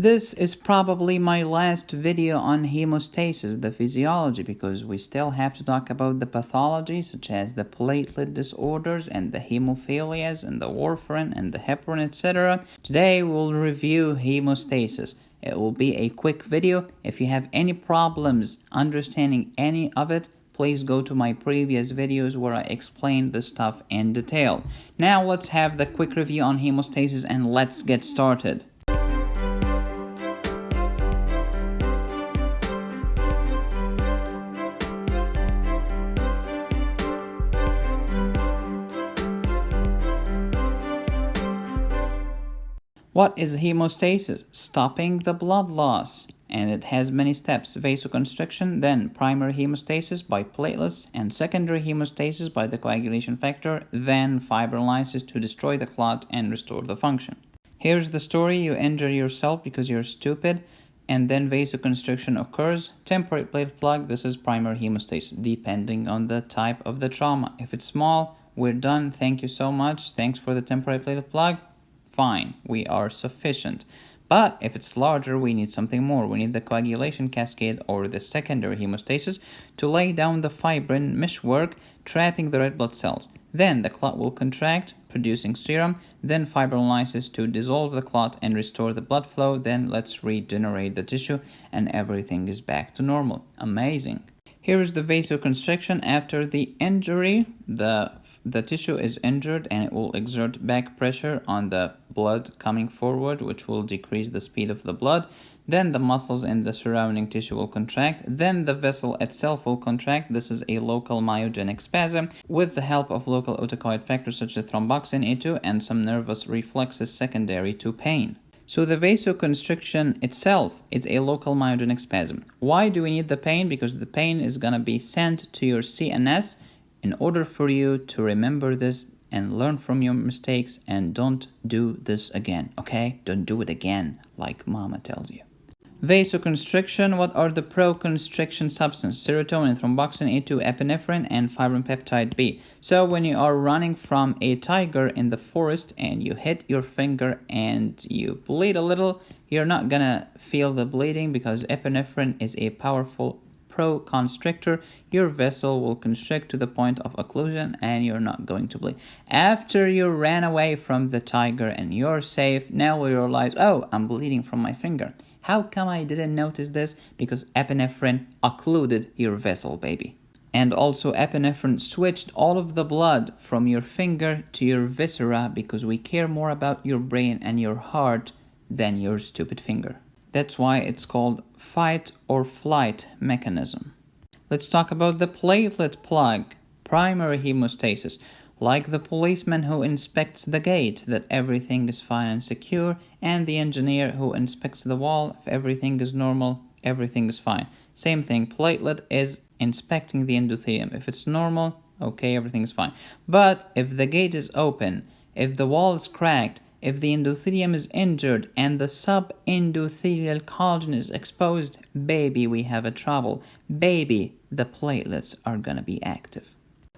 This is probably my last video on hemostasis, the physiology, because we still have to talk about the pathology such as the platelet disorders and the hemophilias and the warfarin and the heparin, etc. Today we'll review hemostasis. It will be a quick video. If you have any problems understanding any of it, please go to my previous videos where I explain this stuff in detail. Now let's have the quick review on hemostasis and let's get started. What is hemostasis? Stopping the blood loss. And it has many steps: vasoconstriction, then primary hemostasis by platelets, and secondary hemostasis by the coagulation factor, then fibrinolysis to destroy the clot and restore the function. Here's the story: you injure yourself because you're stupid, and then vasoconstriction occurs. Temporary platelet plug, this is primary hemostasis, depending on the type of the trauma. If it's small, we're done. Thank you so much. Thanks for the temporary platelet plug. Fine, we are sufficient. But if it's larger, we need something more. We need the coagulation cascade or the secondary hemostasis to lay down the fibrin meshwork, trapping the red blood cells. Then the clot will contract, producing serum, then fibrinolysis to dissolve the clot and restore the blood flow. Then let's regenerate the tissue and everything is back to normal. Amazing. Here is the vasoconstriction. After the injury, the tissue is injured and it will exert back pressure on the blood coming forward, which will decrease the speed of the blood. Then the muscles in the surrounding tissue will contract. Then the vessel itself will contract. This is a local myogenic spasm with the help of local autocoid factors such as thromboxane A2 and some nervous reflexes secondary to pain. So the vasoconstriction itself is a local myogenic spasm. Why do we need the pain? Because the pain is going to be sent to your CNS in order for you to remember this and learn from your mistakes and don't do this again, okay? Don't do it again, like mama tells you. Vasoconstriction, what are the pro-constriction substances? Serotonin, thromboxane A2, epinephrine, and fibrin peptide B. So when you are running from a tiger in the forest and you hit your finger and you bleed a little, you're not gonna feel the bleeding because epinephrine is a powerful pro-constrictor. Your vessel will constrict to the point of occlusion and you're not going to bleed. After you ran away from the tiger and you're safe, now we realize, oh, I'm bleeding from my finger. How come I didn't notice this? Because epinephrine occluded your vessel, baby. And also epinephrine switched all of the blood from your finger to your viscera because we care more about your brain and your heart than your stupid finger. That's why it's called fight or flight mechanism. Let's talk about the platelet plug, primary hemostasis. Like the policeman who inspects the gate, that everything is fine and secure, and the engineer who inspects the wall, if everything is normal, everything is fine. Same thing, platelet is inspecting the endothelium. If it's normal, okay, everything is fine. But if the gate is open, if the wall is cracked, if the endothelium is injured and the subendothelial collagen is exposed, baby, we have a trouble. Baby, the platelets are gonna be active.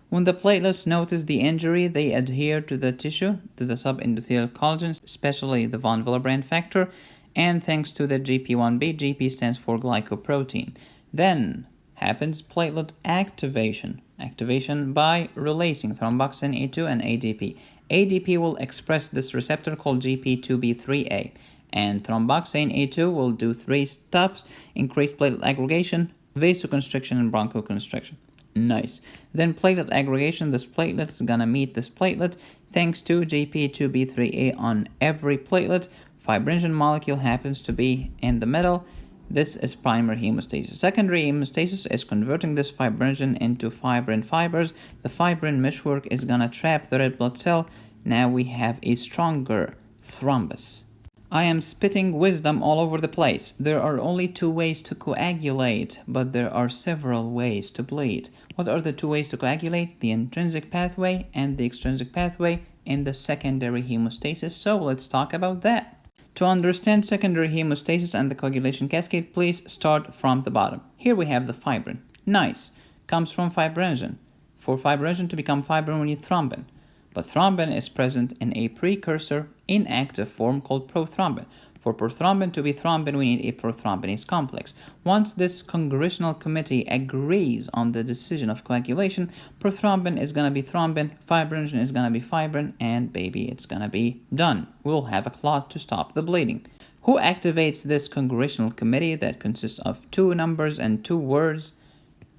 When the platelets notice the injury, they adhere to the tissue, to the subendothelial collagen, especially the von Willebrand factor, and thanks to the GP1B, GP stands for glycoprotein. Then happens platelet activation. Activation by releasing thromboxane A2 and ADP. ADP will express this receptor called GP2B3A, and thromboxane A2 will do three stuffs: increase platelet aggregation, vasoconstriction, and bronchoconstriction. Nice. Then platelet aggregation, this platelet is gonna meet this platelet thanks to GP2B3A on every platelet. Fibrinogen molecule happens to be in the middle. This is primary hemostasis. Secondary hemostasis is converting this fibrinogen into fibrin fibers. The fibrin meshwork is gonna trap the red blood cell. Now we have a stronger thrombus. I am spitting wisdom all over the place. There are only two ways to coagulate, but there are several ways to bleed. What are the two ways to coagulate? The intrinsic pathway and the extrinsic pathway in the secondary hemostasis. So let's talk about that. To understand secondary hemostasis and the coagulation cascade, please start from the bottom. Here we have the fibrin. Nice. Comes from fibrinogen. For fibrinogen to become fibrin, we need thrombin. But thrombin is present in a precursor inactive form called prothrombin. For prothrombin to be thrombin, we need a prothrombinase complex. Once this congressional committee agrees on the decision of coagulation, prothrombin is going to be thrombin, fibrinogen is going to be fibrin, and baby, it's going to be done. We'll have a clot to stop the bleeding. Who activates this congressional committee that consists of 2 numbers and 2 words?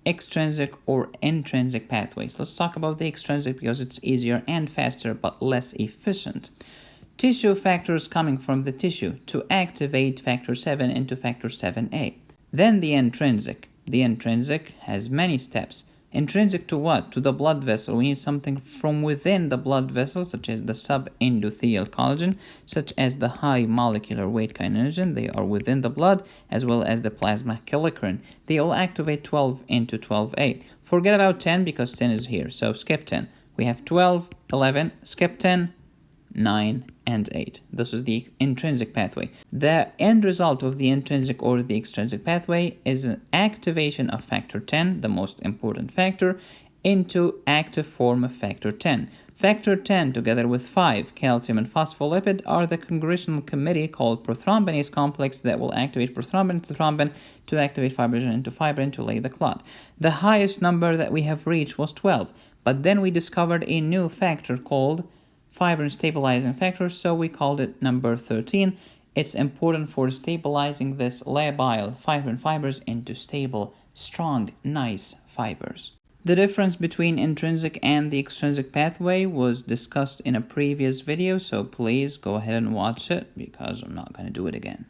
Extrinsic or intrinsic pathways. Let's talk about the extrinsic because it's easier and faster but less efficient. Tissue factors coming from the tissue to activate factor 7 into factor 7a. Then the intrinsic. The intrinsic has many steps. Intrinsic to what? To the blood vessel. We need something from within the blood vessel, such as the subendothelial collagen, such as the high molecular weight kininogen. They are within the blood, as well as the plasma kallikrein. They all activate 12 into 12A. Forget about 10 because 10 is here, so skip 10. We have 12, 11, skip 10, 9, and 8. This is the intrinsic pathway. The end result of the intrinsic or the extrinsic pathway is an activation of factor 10, the most important factor, into active form of factor 10. Factor 10 together with 5, calcium and phospholipid, are the congressional committee called prothrombinase complex that will activate prothrombin into thrombin to activate fibrinogen into fibrin to lay the clot. The highest number that we have reached was 12, but then we discovered a new factor called fibrin stabilizing factor, so we called it number 13. It's important for stabilizing this labile fibrin fibers into stable, strong, nice fibers. The difference between intrinsic and the extrinsic pathway was discussed in a previous video, so please go ahead and watch it because I'm not going to do it again.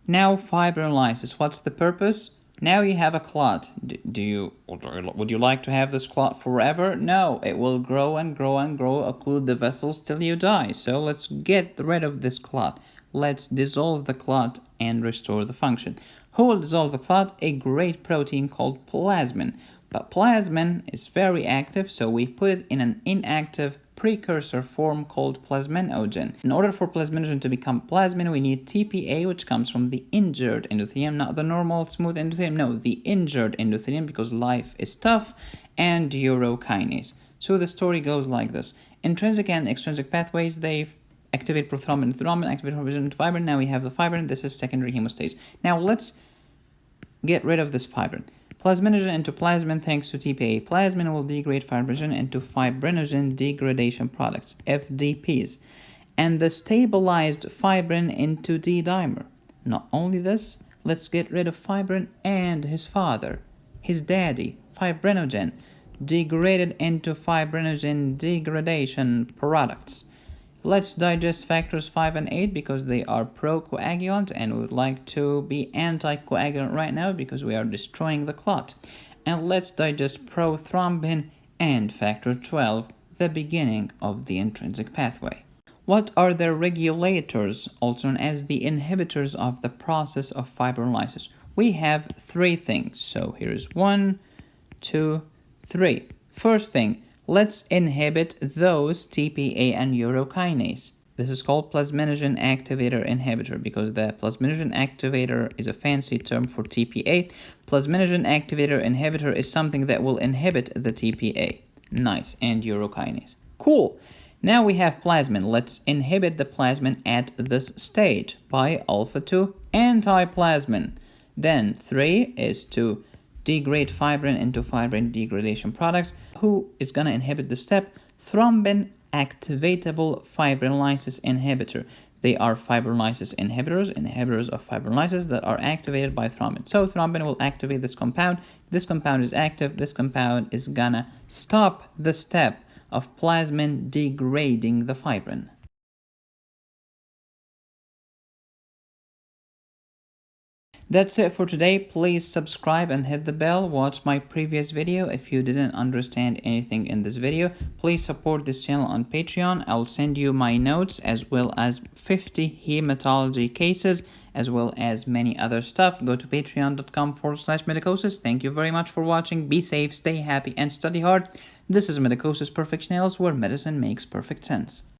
Now, fibrinolysis. What's the purpose? Now you have a clot. Would you like to have this clot forever? No, it will grow and grow and grow, occlude the vessels till you die. So let's get rid of this clot. Let's dissolve the clot and restore the function. Who will dissolve the clot? A great protein called plasmin. But plasmin is very active, so we put it in an inactive precursor form called plasminogen. In order for plasminogen to become plasmin, we need TPA, which comes from the injured endothelium, not the normal smooth endothelium, no, the injured endothelium, because life is tough, and urokinase. So the story goes like this. Intrinsic and extrinsic pathways, they activate prothrombin into thrombin, activate fibrinogen into fibrin. Now we have the fibrin. This is secondary hemostasis. Now let's get rid of this fibrin. Plasminogen into plasmin thanks to TPA. Plasmin will degrade fibrinogen into fibrinogen degradation products, FDPs, and the stabilized fibrin into D-dimer. Not only this, let's get rid of fibrin and his father, his daddy, fibrinogen, degraded into fibrinogen degradation products. Let's digest factors 5 and 8 because they are procoagulant and we would like to be anticoagulant right now because we are destroying the clot. And let's digest prothrombin and factor 12, the beginning of the intrinsic pathway. What are the regulators, also known as the inhibitors of the process of fibrinolysis? We have 3 things. So here's 1, 2, 3. First thing, let's inhibit those TPA and urokinase. This is called plasminogen activator inhibitor because the plasminogen activator is a fancy term for TPA. Plasminogen activator inhibitor is something that will inhibit the TPA. Nice, and urokinase. Cool. Now we have plasmin. Let's inhibit the plasmin at this stage by alpha-2 antiplasmin. Then 3 is to degrade fibrin into fibrin degradation products. Who is going to inhibit the step? Thrombin activatable fibrinolysis inhibitor. They are fibrinolysis inhibitors of fibrinolysis that are activated by thrombin. So thrombin will activate this compound. This compound is active. This compound is gonna stop the step of plasmin degrading the fibrin. That's it for today. Please subscribe and hit the bell. Watch my previous video. If you didn't understand anything in this video, please support this channel on Patreon. I'll send you my notes as well as 50 hematology cases as well as many other stuff. Go to patreon.com/medicosis. Thank you very much for watching. Be safe, stay happy, and study hard. This is Medicosis Perfectionalis, where medicine makes perfect sense.